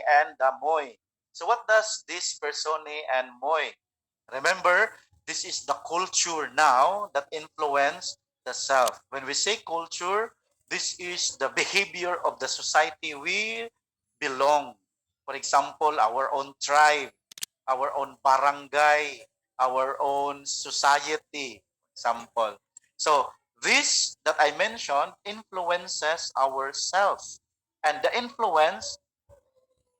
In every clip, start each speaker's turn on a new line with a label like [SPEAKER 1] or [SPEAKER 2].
[SPEAKER 1] and the moi. So what does this persone and moi? Remember, this is the culture now that influence the self. When we say culture, this is the behavior of the society we belong. For example, our own tribe, our own barangay, our own society, example. So this that I mentioned influences ourselves. And the influence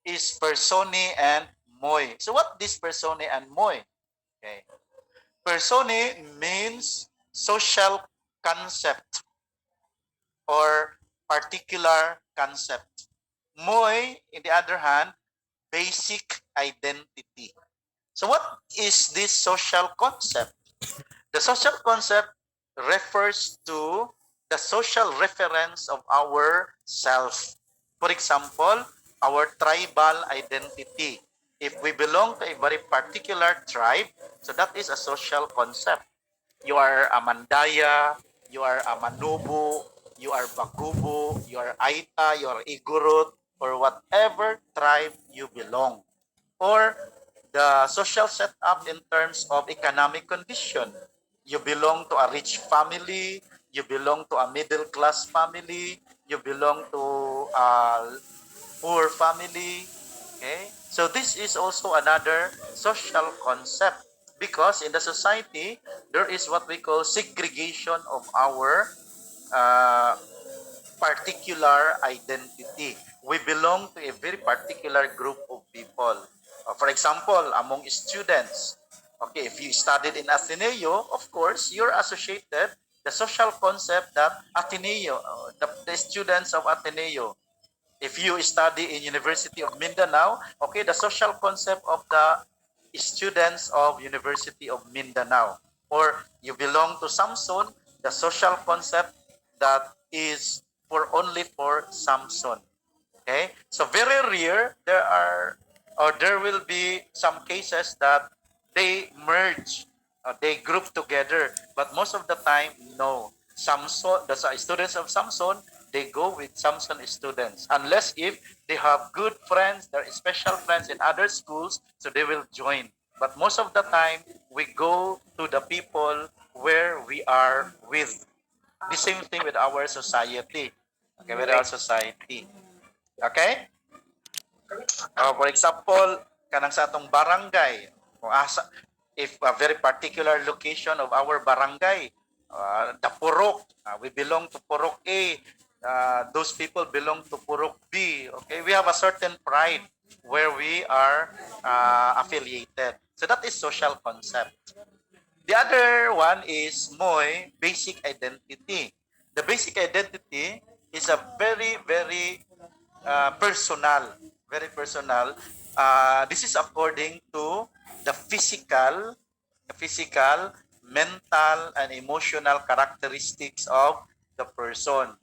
[SPEAKER 1] is persone and moi. So what is persone and moi? Okay. Persone means social concept or particular concept. Moi, in the other hand, basic identity. So what is this social concept? The social concept refers to the social reference of our self. For example, our tribal identity. If we belong to a very particular tribe, so that is a social concept. You are a Mandaya, you are a Manubu, you are Bagubo, you are Aita, you are Igorot, or whatever tribe you belong. Or the social setup in terms of economic condition. You belong to a rich family, you belong to a middle class family, you belong to a poor family. Okay? So this is also another social concept because in the society there is what we call segregation of our uh, particular identity. We belong to a very particular group of people. For example, among students, okay, if you studied in Ateneo, of course, you're associated the social concept that Ateneo, the students of Ateneo. If you study in University of Mindanao, okay, the social concept of the students of University of Mindanao. Or you belong to Samson, the social concept that is for only for Samson. Okay? So very rare there are or there will be some cases that they merge, they group together, but most of the time no. Samson, the students of Samson, they go with Samson students unless if they have good friends, they're special friends in other schools, so they will join. But most of the time we go to the people where we are with. The same thing with our society. Okay, with our society. Okay? For example, kanang sa atong barangay, kung asa, if a very particular location of our barangay, the Purok, we belong to Purok A, those people belong to Purok B. Okay, we have a certain pride where we are affiliated. So that is social concept. The other one is Moy, basic identity. The basic identity is a very, very personal, very personal. This is according to the physical, mental, and emotional characteristics of the person.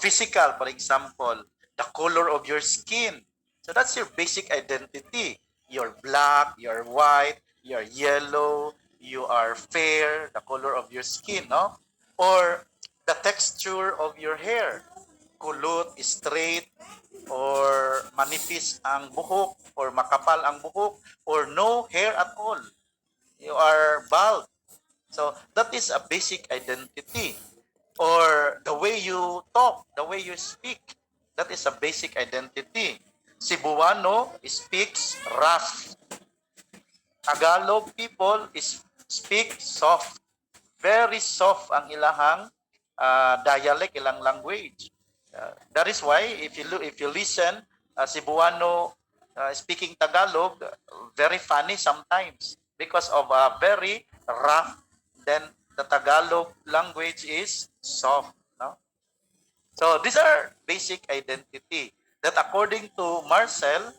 [SPEAKER 1] Physical, for example, the color of your skin. So that's your basic identity. You're black, you're white, you're yellow, you are fair, the color of your skin, no? Or the texture of your hair. Kulot, straight, or manipis ang buhok, or makapal ang buhok, or no hair at all. You are bald. So that is a basic identity. Or the way you talk, the way you speak, that is a basic identity. Cebuano speaks rough. Tagalog people speak soft. Very soft ang ilahang dialect, ilang language. That is why if you listen Cebuano speaking Tagalog, very funny sometimes because of a very rough. Then the Tagalog language is soft. No? So these are basic identity that according to Marcel,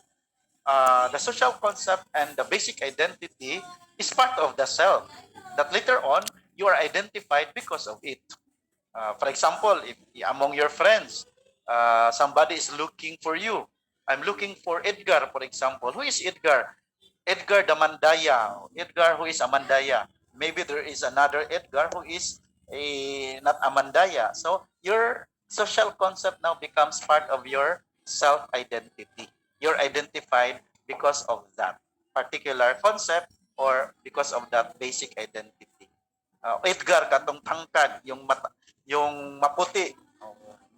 [SPEAKER 1] the social concept and the basic identity is part of the self. That later on you are identified because of it. For example, if among your friends, somebody is looking for you. I'm looking for Edgar, for example. Who is Edgar? Edgar the Mandaya. Edgar who is a Mandaya. Maybe there is another Edgar who is not a Mandaya. So your social concept now becomes part of your self-identity. you're identified because of that particular concept or because of that basic identity. Edgar katong tangkad, yung maputi.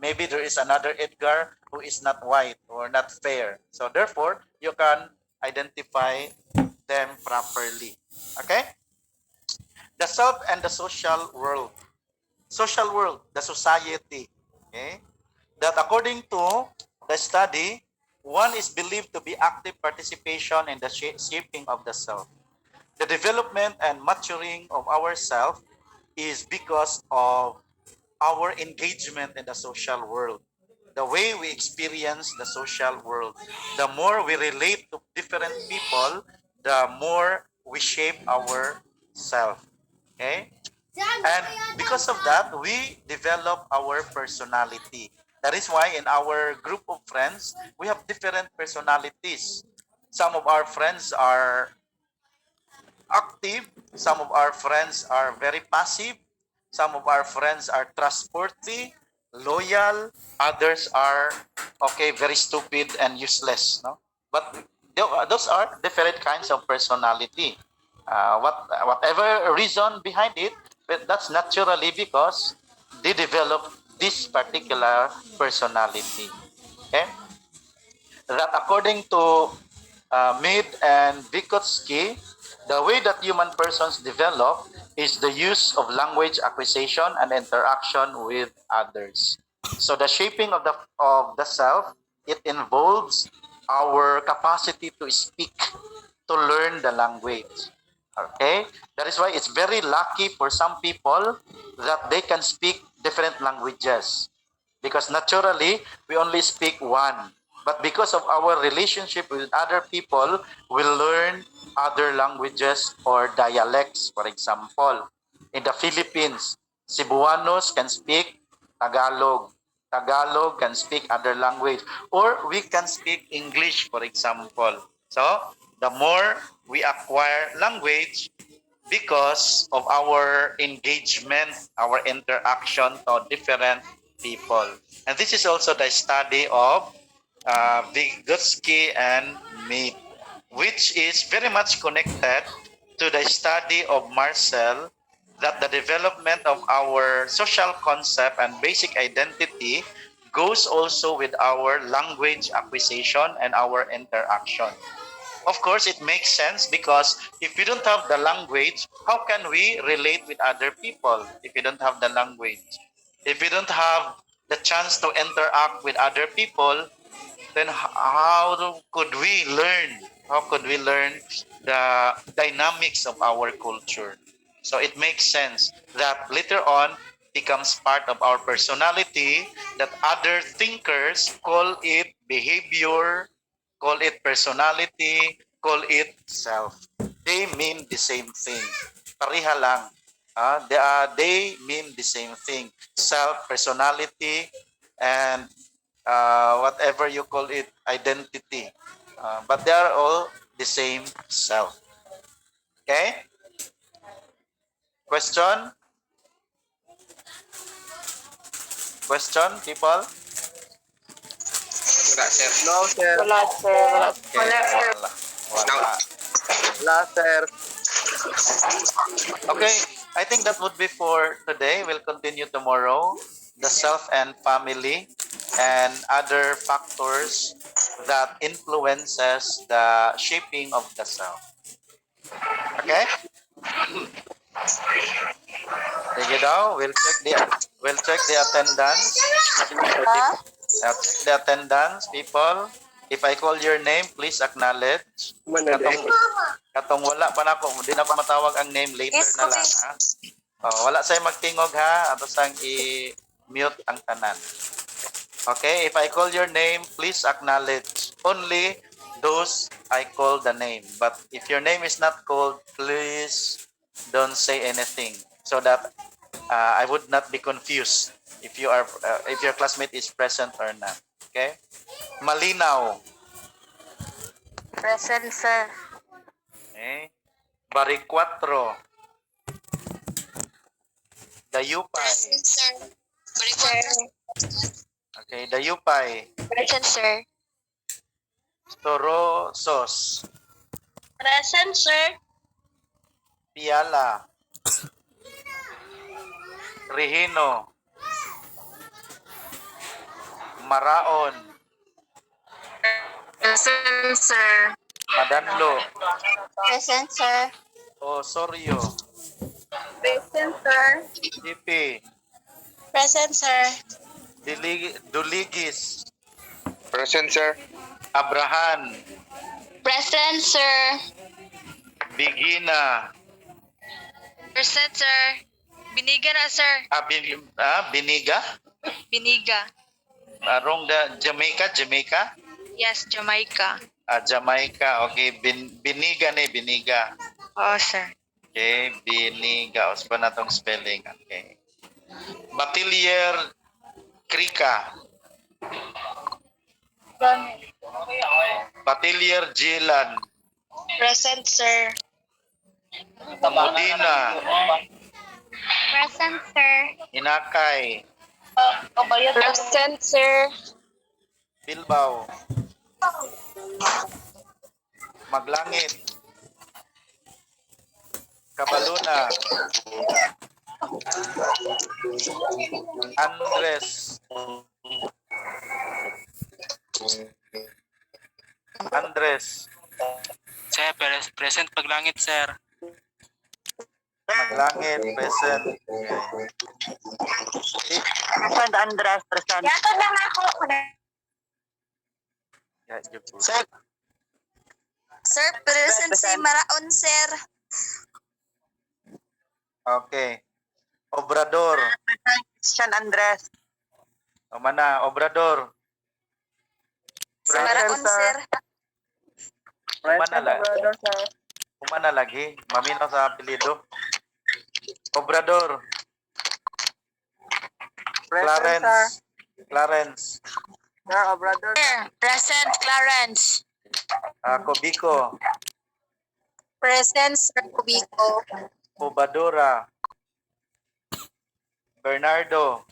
[SPEAKER 1] Maybe there is another Edgar who is not white or not fair. So therefore, you can identify them properly. Okay? The self and the social world. Social world, the society. Okay? That according to the study, one is believed to be active participation in the shaping of the self. The development and maturing of ourself is because of our engagement in the social world. The way we experience the social world, the more we relate to different people, the more we shape our self. Okay? And because of that, we develop our personality. That is why in our group of friends, we have different personalities. Some of our friends are active, some of our friends are very passive, some of our friends are trustworthy, loyal, others are okay, very stupid and useless, no? But those are different kinds of personality. Whatever reason behind it, but that's naturally because they develop this particular personality. Okay? That according to Mead and Vygotsky, the way that human persons develop is the use of language acquisition and interaction with others. So the shaping of the self, it involves our capacity to speak, to learn the language. Okay? That is why it's very lucky for some people that they can speak different languages. Because naturally, we only speak one. But because of our relationship with other people, we learn other languages or dialects. For example, in the Philippines, Cebuanos can speak Tagalog. Tagalog can speak other language. Or we can speak English, for example. So, the more we acquire language, because of our engagement, our interaction to different people. And this is also the study of Vygotsky and Mead, which is very much connected to the study of Marcel, that the development of our social concept and basic identity goes also with our language acquisition and our interaction. Of course, it makes sense because if we don't have the language, how can we relate with other people if we don't have the language? If we don't have the chance to interact with other people, then how could we learn? How could we learn the dynamics of our culture? So it makes sense that later on becomes part of our personality, that other thinkers call it behavior, call it personality, call it self. They mean the same thing. Pareha lang. They mean the same thing. Self, personality, and whatever you call it, identity. But they are all the same self. Okay? Question? Question, people?
[SPEAKER 2] Wala, sir.
[SPEAKER 3] No, sir.
[SPEAKER 4] Wala, sir.
[SPEAKER 1] Okay, wala. Wala.
[SPEAKER 3] Wala, sir.
[SPEAKER 1] Okay, I think that would be for today. We'll continue tomorrow. The self and family and other factors that influences the shaping of the self. Okay? Sige daw, we'll check the attendance.
[SPEAKER 4] Ha?
[SPEAKER 1] Check the attendance, people. If I call your name, please acknowledge. Katong wala pa na ako, hindi na ako matawag ang name, later
[SPEAKER 4] Yes,
[SPEAKER 1] na lang, ha? Wala sa'yo magtingog, ha? Ato sang i-mute ang tanan. Okay, if I call your name, please acknowledge. Only those I call the name. But if your name is not called, please don't say anything so that I would not be confused if your classmate is present or not. Okay? Malinaw.
[SPEAKER 4] Present, sir.
[SPEAKER 1] Okay? Baricuatro. Dayupay.
[SPEAKER 4] sir. Sir.
[SPEAKER 1] Okay, Dayupay.
[SPEAKER 4] Present, sir.
[SPEAKER 1] Sorosos.
[SPEAKER 2] Present, sir.
[SPEAKER 1] Piala. Rehino. Maraon.
[SPEAKER 2] Present, sir.
[SPEAKER 1] Madanlo.
[SPEAKER 2] Present, sir.
[SPEAKER 1] Osorio.
[SPEAKER 2] Present, sir.
[SPEAKER 1] Tipi.
[SPEAKER 2] Present, sir.
[SPEAKER 1] Duligis.
[SPEAKER 3] Present, sir.
[SPEAKER 1] Abrahan.
[SPEAKER 2] Present, sir.
[SPEAKER 1] Bigina.
[SPEAKER 2] Present, sir. Biniga na, sir.
[SPEAKER 1] Biniga.
[SPEAKER 2] Biniga.
[SPEAKER 1] Wrong da Jamaica.
[SPEAKER 2] Yes, Jamaica.
[SPEAKER 1] Jamaica. Okay, biniga ni biniga.
[SPEAKER 2] Oh, sir.
[SPEAKER 1] Okay, biniga. Uspa na tong spelling. Okay. Batilier Krika. Batilier Jilan.
[SPEAKER 2] Present, sir.
[SPEAKER 1] Modina.
[SPEAKER 2] Present, sir.
[SPEAKER 1] Inakay.
[SPEAKER 2] Present, sir.
[SPEAKER 1] Bilbao. Maglangit. Cabaluna. Andres.
[SPEAKER 4] Sir, present paglangit, sir.
[SPEAKER 1] Maglangit. Present. Okay.
[SPEAKER 3] Present, Andres. Present.
[SPEAKER 2] Yato lang ako.
[SPEAKER 3] Sir.
[SPEAKER 2] Sir, present si Maraon, sir.
[SPEAKER 1] Okay. Obrador.
[SPEAKER 3] Christian Andres.
[SPEAKER 1] O mana, Obrador.
[SPEAKER 2] Si Maraon, sir.
[SPEAKER 1] Kumana lagi. Maminaw sa apelido. Obrador. Clarence.
[SPEAKER 3] Sir, Obrador.
[SPEAKER 2] Sir, present, Clarence.
[SPEAKER 1] Cobico.
[SPEAKER 2] Present, Sir Kubico.
[SPEAKER 1] Obadora. Bernardo.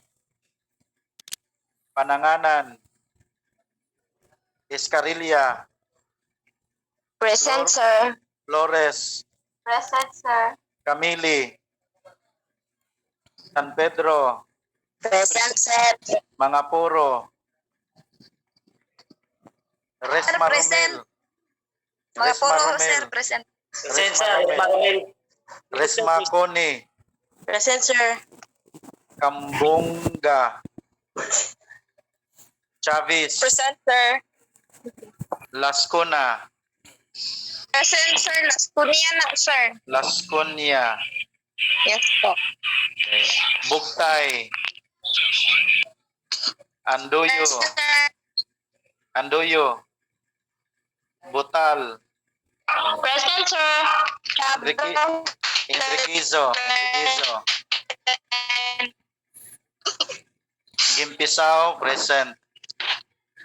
[SPEAKER 1] Pananganan. Escarilla.
[SPEAKER 2] Present, sir.
[SPEAKER 1] Flores.
[SPEAKER 2] Present, sir.
[SPEAKER 1] Camili. San Pedro.
[SPEAKER 2] Present, sir.
[SPEAKER 1] Mangapuro. Resma
[SPEAKER 2] Present.
[SPEAKER 1] Romel.
[SPEAKER 2] Mga
[SPEAKER 1] Resma
[SPEAKER 2] puro,
[SPEAKER 1] Romel.
[SPEAKER 2] sir, present.
[SPEAKER 1] Resma Romel. Resma Coni.
[SPEAKER 2] Present, sir.
[SPEAKER 1] Kambonga. Chavez.
[SPEAKER 2] Present, sir.
[SPEAKER 1] Lascona.
[SPEAKER 2] Present, sir. Last po niya na, sir.
[SPEAKER 1] Lasconia.
[SPEAKER 2] Yes po.
[SPEAKER 1] Okay. Buktay. Andoyo. Andoyo. Butal.
[SPEAKER 2] Present, sir.
[SPEAKER 1] Enriquizo. Gimpisaw, present.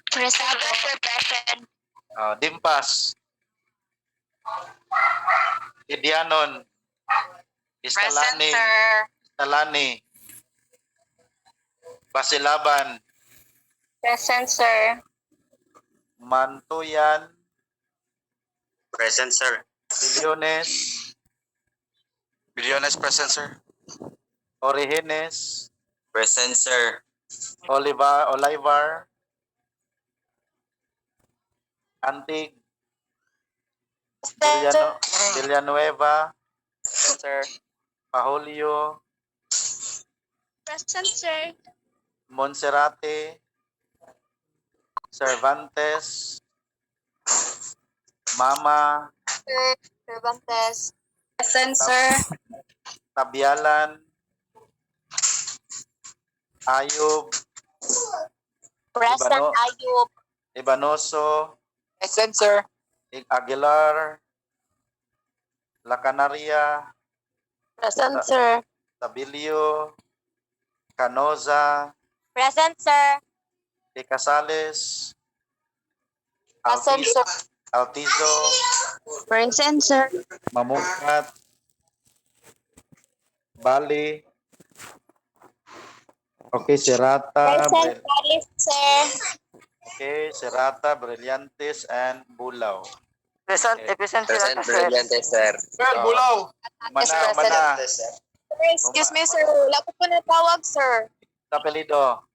[SPEAKER 2] Present, sir. Present.
[SPEAKER 1] Dimpas. Idianon.
[SPEAKER 2] Present,
[SPEAKER 1] Istalani.
[SPEAKER 2] sir.
[SPEAKER 1] Basilaban.
[SPEAKER 2] Present, sir.
[SPEAKER 1] Mantuyan.
[SPEAKER 4] Present, sir.
[SPEAKER 1] Bilyones,
[SPEAKER 4] present, sir.
[SPEAKER 1] Origenes.
[SPEAKER 4] Present, sir.
[SPEAKER 1] Olivar. Antig. Villanueva.
[SPEAKER 3] Sir.
[SPEAKER 1] Pahulio.
[SPEAKER 2] Present, sir.
[SPEAKER 1] Monserrate. Cervantes. Mama.
[SPEAKER 2] Cervantes. Present, sir.
[SPEAKER 1] Tabialan. Ayub.
[SPEAKER 2] Present, Ayub.
[SPEAKER 1] Ibanoso.
[SPEAKER 3] Present, sir.
[SPEAKER 1] Aguilar. La Canaria.
[SPEAKER 2] Present, sir.
[SPEAKER 1] Tabilio. Canoza.
[SPEAKER 2] Present, sir.
[SPEAKER 1] Casales.
[SPEAKER 2] Present, sir.
[SPEAKER 1] Altizo.
[SPEAKER 2] Present, sir.
[SPEAKER 1] Mamungkat. Bali. Okay, Serata.
[SPEAKER 2] Present, Alice, sir.
[SPEAKER 1] Okay, Serata, Brillantes, and Bulaw.
[SPEAKER 3] Present,
[SPEAKER 1] Okay.
[SPEAKER 3] present
[SPEAKER 4] Present,
[SPEAKER 3] sila, sir.
[SPEAKER 4] Brillante, sir.
[SPEAKER 1] Bulaw.
[SPEAKER 2] Yes,
[SPEAKER 1] Mana,
[SPEAKER 2] present.
[SPEAKER 1] mana.
[SPEAKER 2] Excuse me, sir. Wala ko po natawag, sir.
[SPEAKER 1] Kapelido.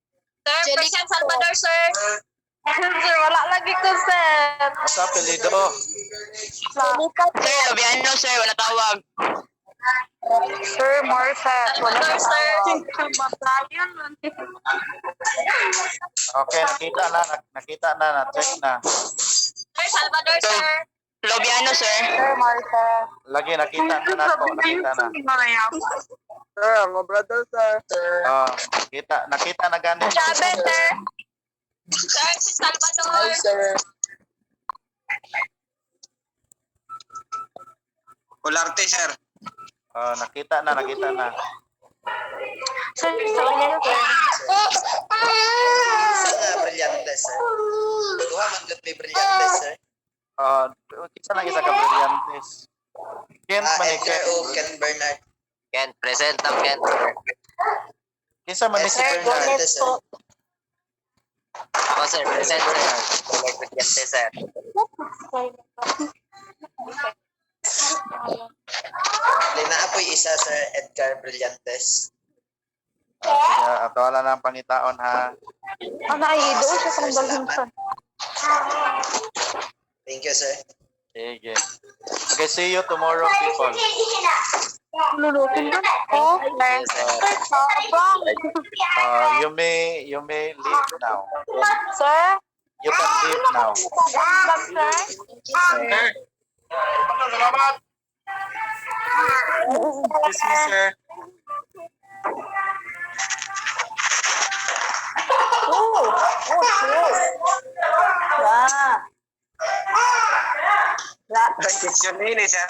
[SPEAKER 2] Sir, present Salvador, sir. Sir, wala lagi ko, sir.
[SPEAKER 1] Kapelido.
[SPEAKER 2] Sir, Lobiano, sir. Wala tawag.
[SPEAKER 3] Sir, Martha.
[SPEAKER 2] Salvador, sir.
[SPEAKER 1] Okay, nakita na, na-check na.
[SPEAKER 2] Sir, Salvador, sir. Lobiano, sir.
[SPEAKER 3] Sir, Martha.
[SPEAKER 1] Lagi, nakita na nakita na.
[SPEAKER 3] Sir, mga brother, sir.
[SPEAKER 1] Oh, nakita na gani.
[SPEAKER 2] Chabe, sir. Sir, si Salvador.
[SPEAKER 3] Hi, sir.
[SPEAKER 4] Ularte, sir.
[SPEAKER 1] Oh, nakita na.
[SPEAKER 2] Sir, Lobiano, sir.
[SPEAKER 3] Brillante, sir. Duha man gud may brillante, sir.
[SPEAKER 1] Oh, isa lang isa ka Brillantes. Kent man ni
[SPEAKER 3] Edgar
[SPEAKER 1] Kent.
[SPEAKER 3] O. Ken Bernard.
[SPEAKER 4] Ken, present ang Ken, sir.
[SPEAKER 1] Kinsa man ni si
[SPEAKER 3] Sir,
[SPEAKER 1] Bernard.
[SPEAKER 3] Gomez po.
[SPEAKER 4] Ako, sir. Present, sir. Brillante, sir.
[SPEAKER 3] Linaapoy isa, sir. Edgar Brillantes.
[SPEAKER 1] Sige, ato wala na ang pangitaon ha.
[SPEAKER 2] Ano ay doon siya sa dalhin sa.
[SPEAKER 3] Thank you, sir.
[SPEAKER 1] Sige. Okay, see you tomorrow, people.
[SPEAKER 2] Lulutin ka. Oh,
[SPEAKER 4] Yes, sir.
[SPEAKER 2] abang.
[SPEAKER 1] You may leave now.
[SPEAKER 2] Sir?
[SPEAKER 1] You can leave now.
[SPEAKER 2] Bag, sir?
[SPEAKER 1] Sir.
[SPEAKER 4] Excuse me, sir. Question ini, sir.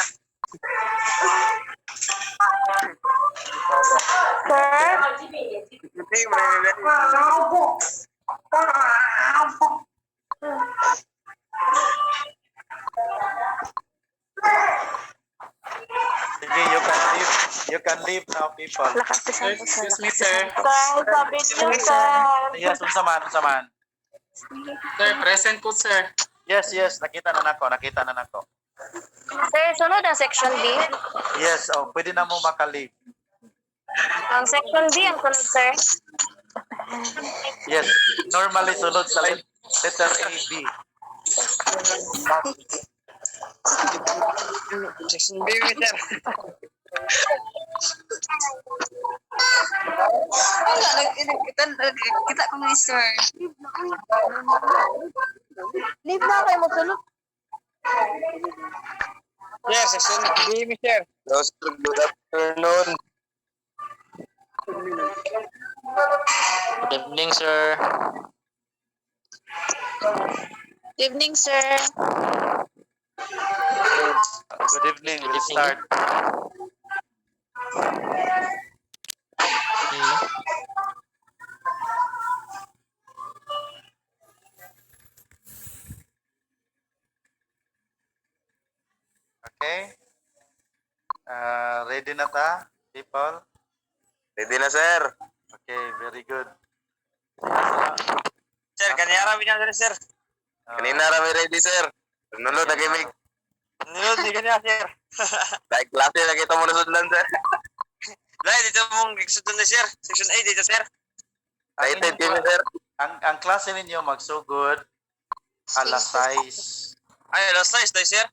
[SPEAKER 1] Sige, you can leave now, people.
[SPEAKER 4] Excuse me, sir.
[SPEAKER 2] Sabi niyo, sir.
[SPEAKER 1] Yes, unsaman.
[SPEAKER 4] Sir, present po, sir.
[SPEAKER 1] Yes, nakita na nako.
[SPEAKER 2] Sir, sunod ang section D.
[SPEAKER 1] Yes, pwede na mo maka-leave.
[SPEAKER 2] Ang section D ang sunod, sir.
[SPEAKER 1] Yes, normally sunod sa letter A, B.
[SPEAKER 4] Section B, sir.
[SPEAKER 2] Kita ko ni sir. Leave na kayo magsunod.
[SPEAKER 4] Sir, section B, sir. Hello, sir. Good afternoon. Good evening, sir.
[SPEAKER 2] Good evening, sir.
[SPEAKER 1] Good evening. Let's start. Okay. Ready na ta, people?
[SPEAKER 4] Ready na, sir.
[SPEAKER 1] Okay, very good.
[SPEAKER 4] Sir, kanina rami na, sir. Kanina rami ready, sir. Nunod na gamig. Nunod, di kanina, sir. Dahil klase na kita mo nasudlan, sir. Dahil dito mong sudlan na, sir. Section A, dito, sir. Rated kami, sir.
[SPEAKER 1] Ang klase ninyo magsugod alas 6.
[SPEAKER 4] Ay, alas 6, tayo, sir.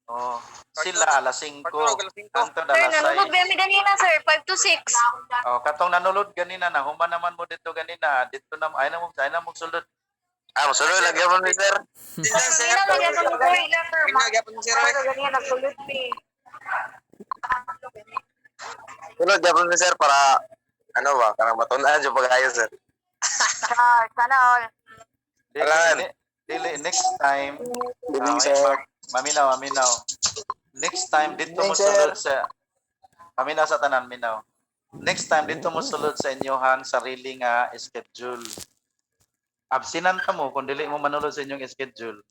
[SPEAKER 1] Oh, sila alas 5.
[SPEAKER 4] Pagtulog, alas 5.
[SPEAKER 1] Hangtod
[SPEAKER 2] Sir,
[SPEAKER 1] alas
[SPEAKER 2] nalulog
[SPEAKER 1] 6.
[SPEAKER 2] ba kami ganina, sir? 5 to 6.
[SPEAKER 1] Oh, katong nanulod ganina na human naman mo dito ganina. Dito na ay na mo sulod.
[SPEAKER 4] Ah, masulod, lagyan mo ni, sir. Dito, sir.
[SPEAKER 2] Hindi na lagyan ko ng ganina, sir.
[SPEAKER 4] Lagyan mo ni, sir.
[SPEAKER 2] Ganina, nagsulod ni.
[SPEAKER 4] Sulod, lagyan mo ni, sir, para, ano ba, karang matunan yung pag-ayos, sir.
[SPEAKER 2] Sana all.
[SPEAKER 1] Dili, next time.
[SPEAKER 4] Biling,
[SPEAKER 1] ah,
[SPEAKER 4] sir.
[SPEAKER 1] Maminaw. Next time dito mo sulod sa Maminaw sa tanan, minaw. Next time dito mo sulod sa inyohan sarili nga schedule. Absinan ka mo kung dili mo manulod sa inyong schedule.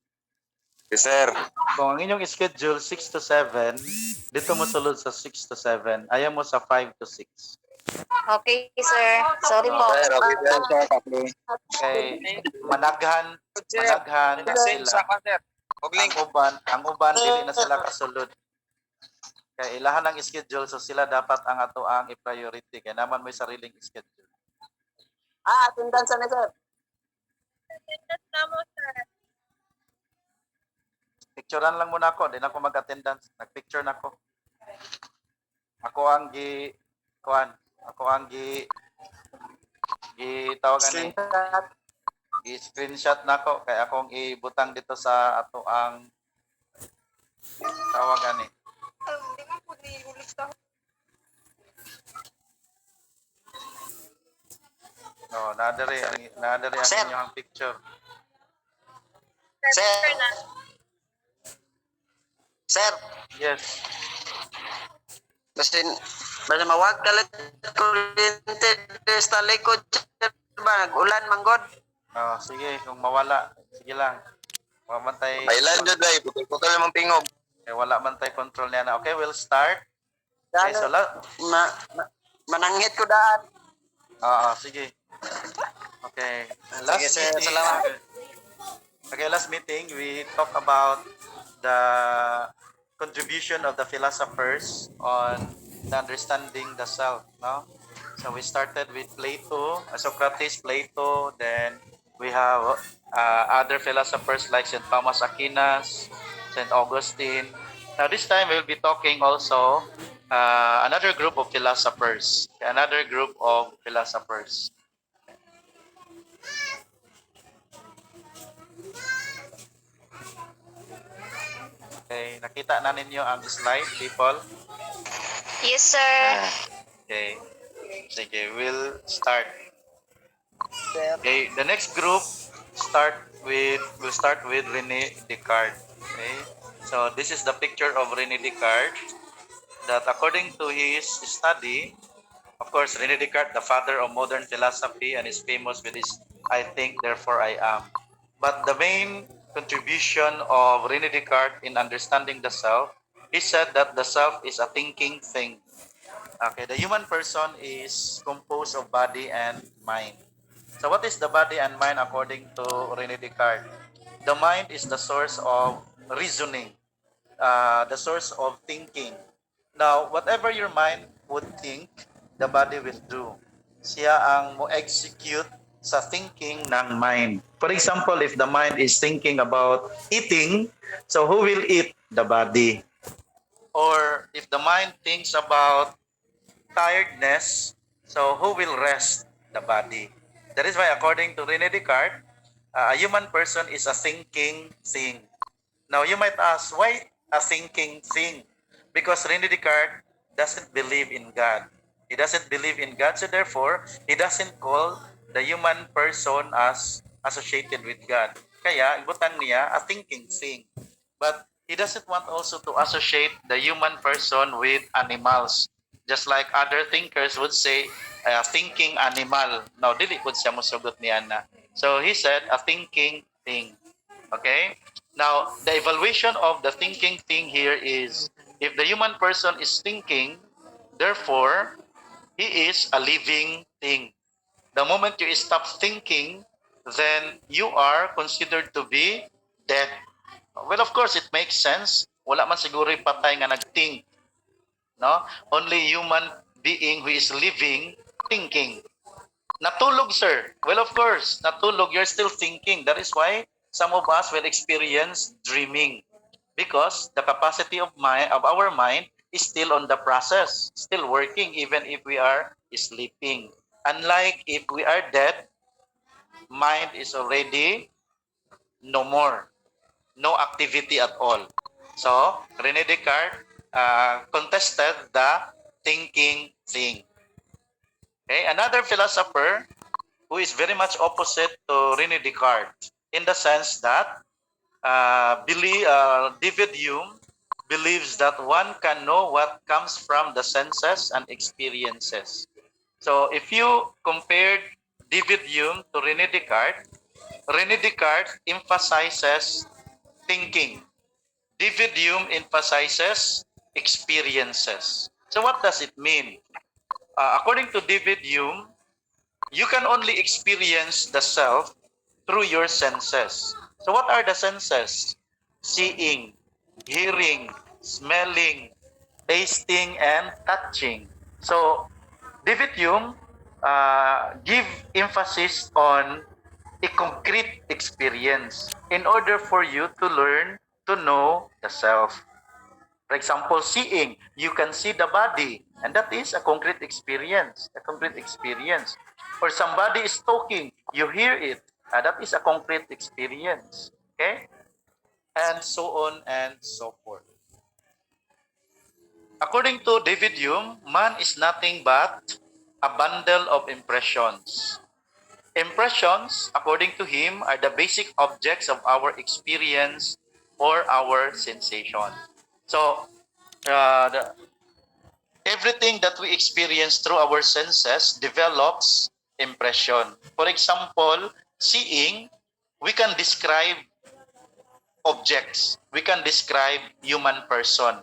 [SPEAKER 4] Yes, sir.
[SPEAKER 1] Kung ang inyong schedule 6 to 7, dito mo sulod sa 6 to 7. Ayaw mo sa 5 to 6.
[SPEAKER 2] Okay, sir. Sorry po.
[SPEAKER 4] Sir, okay ba yan, sir? Okay.
[SPEAKER 1] Kay managhan managhan na
[SPEAKER 4] Send
[SPEAKER 1] sila.
[SPEAKER 4] sa akin, sir. Og link.
[SPEAKER 1] Ang uban dili na sila kasulod. Kay ilahan ang schedule so sila dapat ang ato ang i-priority kay naman may sariling schedule.
[SPEAKER 3] Attendance na, sir.
[SPEAKER 1] Picturean lang muna ako, di na ako mag-attendance. Nag-picture na ako. Ako ang ako ang tawagan ni i-screenshot na ako kay akong ibutang dito sa ato ang tawagan ni. No, nadari ang
[SPEAKER 3] Sir.
[SPEAKER 1] inyong picture.
[SPEAKER 3] Sir. Sir.
[SPEAKER 1] Yes.
[SPEAKER 3] Basta mawag kalit kuryente sa likod. Sir, ba? Nag-ulan, manggod.
[SPEAKER 1] Oh, sige, kung mawala, sige lang. Wala man tay
[SPEAKER 4] Kailan dyan, day? Putol-putol yung tingog.
[SPEAKER 1] wala man tay control niya na. Okay, we'll start. Okay, so
[SPEAKER 3] Mananghit ko daan.
[SPEAKER 1] sige. Okay.
[SPEAKER 3] Sige, sir. Salamat.
[SPEAKER 1] Okay, last meeting, we talk about the contribution of the philosophers on the understanding the self, no? So we started with Plato, Socrates, Plato, then we have other philosophers like St. Thomas Aquinas, St. Augustine. Now this time we will be talking also another group of philosophers. Okay, nakita na ninyo ang slide, people?
[SPEAKER 2] Yes, sir.
[SPEAKER 1] Okay. Sige, we'll start. Okay, the next group we'll start with René Descartes. Okay? So this is the picture of René Descartes that according to his study, of course, René Descartes, the father of modern philosophy, and is famous with his I think, therefore I am. But the main contribution of René Descartes in understanding the self, he said that the self is a thinking thing. Okay, the human person is composed of body and mind. So what is the body and mind according to René Descartes? The mind is the source of reasoning, the source of thinking. Now, whatever your mind would think, the body will do. Siya ang mo-execute sa thinking ng mind. For example, if the mind is thinking about eating, so who will eat? The body. Or if the mind thinks about tiredness, so who will rest? The body. That is why according to René Descartes, a human person is a thinking thing. Now you might ask, why a thinking thing? Because René Descartes doesn't believe in God. He doesn't believe in God, so therefore, he doesn't call the human person as associated with God. Kaya, ibutang niya a thinking thing. But he doesn't want also to associate the human person with animals. Just like other thinkers would say, a thinking animal. Now, dili po siya musugot ni Ana. So, he said, a thinking thing. Okay? Now, the evaluation of the thinking thing here is, if the human person is thinking, therefore, he is a living thing. The moment you stop thinking, then you are considered to be dead. Well, of course, it makes sense. Wala man siguro yung patay nga nag-think. No? Only human being who is living, thinking. Natulog, sir. Well, of course, natulog. You're still thinking. That is why some of us will experience dreaming. Because the capacity of our mind is still on the process, still working even if we are sleeping. Unlike if we are dead, mind is already no more, no activity at all. So, René Descartes contested the thinking thing. Okay, another philosopher who is very much opposite to René Descartes in the sense that David Hume believes that one can know what comes from the senses and experiences. So if you compared David Hume to René Descartes emphasizes thinking. David Hume emphasizes experiences. So what does it mean? According to David Hume, you can only experience the self through your senses. So what are the senses? Seeing, hearing, smelling, tasting, and touching. So David Hume give emphasis on a concrete experience in order for you to learn to know the self. For example, seeing, you can see the body, and that is a concrete experience, a concrete experience. Or somebody is talking, you hear it, that is a concrete experience. Okay? And so on and so forth. According to David Hume, man is nothing but a bundle of impressions. Impressions, according to him, are the basic objects of our experience or our sensation. So, everything that we experience through our senses develops impression. For example, seeing, we can describe objects. We can describe human person.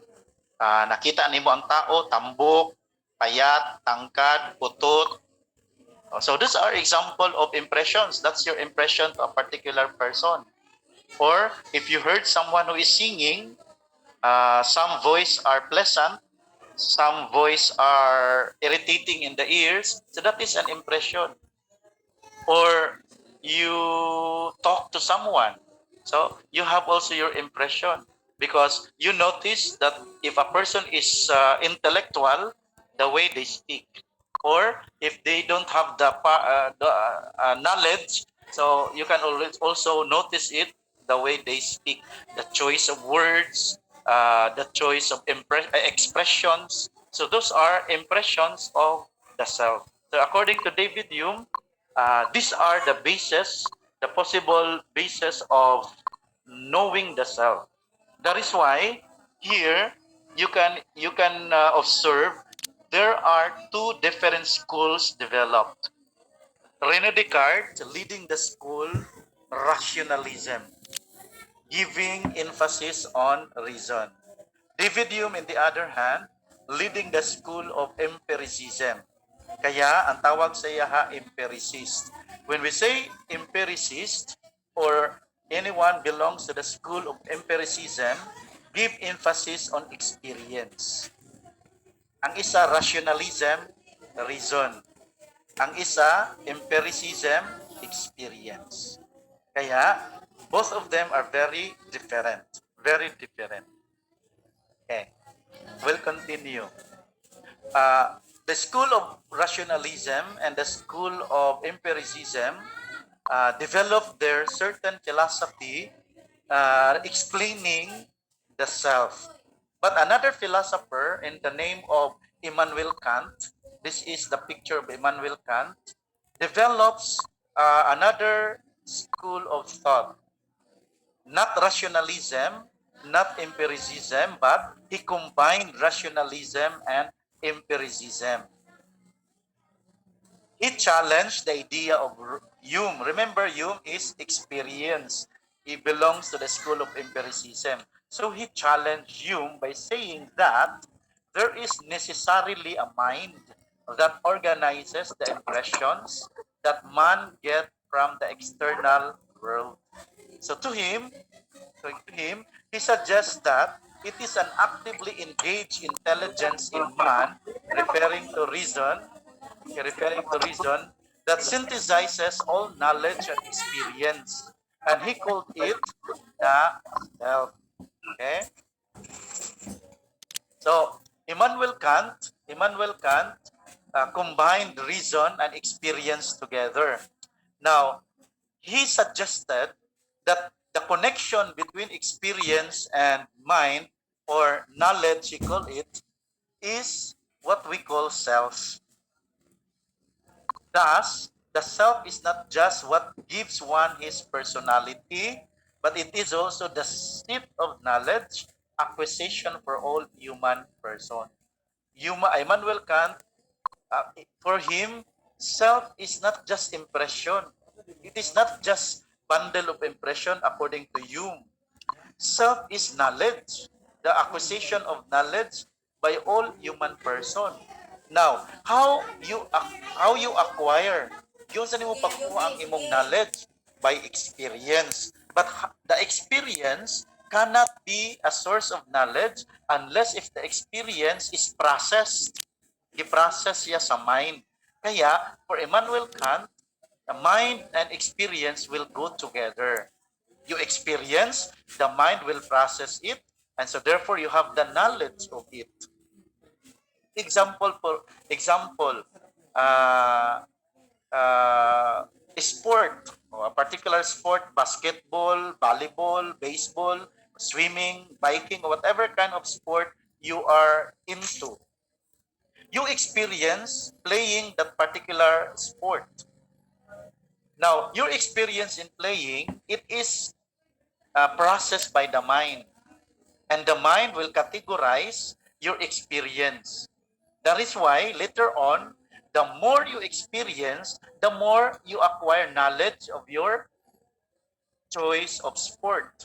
[SPEAKER 1] Nakita nimo ang tao, tambok, payat, tangkad, putot. So these are example of impressions. That's your impression to a particular person. Or if you heard someone who is singing, some voice are pleasant, some voice are irritating in the ears, so that is an impression. Or you talk to someone, so you have also your impression, because you notice that if a person is intellectual, the way they speak, or if they don't have the knowledge, so you can always also notice it, the way they speak, the choice of words, the choice of expressions. So those are impressions of the self. So according to David Hume, these are the basis, the possible basis of knowing the self. That is why here you can observe there are two different schools developed. Rene Descartes leading the school rationalism, giving emphasis on reason. David Hume, in the other hand, leading the school of empiricism. Kaya ang tawag sa iya empiricist. When we say empiricist or anyone belongs to the school of empiricism, give emphasis on experience. Ang isa rationalism, reason. Ang isa empiricism, experience. Kaya both of them are very different. Very different. Okay. We'll continue. The school of rationalism and the school of empiricism developed their certain philosophy explaining the self. But another philosopher in the name of Immanuel Kant, this is the picture of Immanuel Kant, develops another school of thought. Not rationalism, not empiricism, but he combined rationalism and empiricism. He challenged the idea of Hume. Remember, Hume is experience. He belongs to the school of empiricism. So he challenged Hume by saying that there is necessarily a mind that organizes the impressions that man gets from the external world. So to him, he suggests that it is an actively engaged intelligence in man, referring to reason, that synthesizes all knowledge and experience. And he called it the self. Okay? So, Immanuel Kant combined reason and experience together. Now, he suggested that the connection between experience and mind, or knowledge, he called it, is what we call self. Thus, the self is not just what gives one his personality, but it is also the seat of knowledge, acquisition for all human person. Immanuel Kant, for him, self is not just impression. It is not just bundle of impression according to Hume. Self is knowledge, the acquisition of knowledge by all human person. Now, how you acquire? Yun sa nimo pagkuha ang imong knowledge by experience. But the experience cannot be a source of knowledge unless if the experience is processed. I-process siya sa mind. Kaya, for Immanuel Kant, the mind and experience will go together. You experience, the mind will process it, and so therefore you have the knowledge of it. Example, uh, sport, o a particular sport, basketball, volleyball, baseball, swimming, biking, or whatever kind of sport you are into. You experience playing that particular sport. Now, your experience in playing, it is processed by the mind. And the mind will categorize your experience. That is why later on, the more you experience, the more you acquire knowledge of your choice of sport.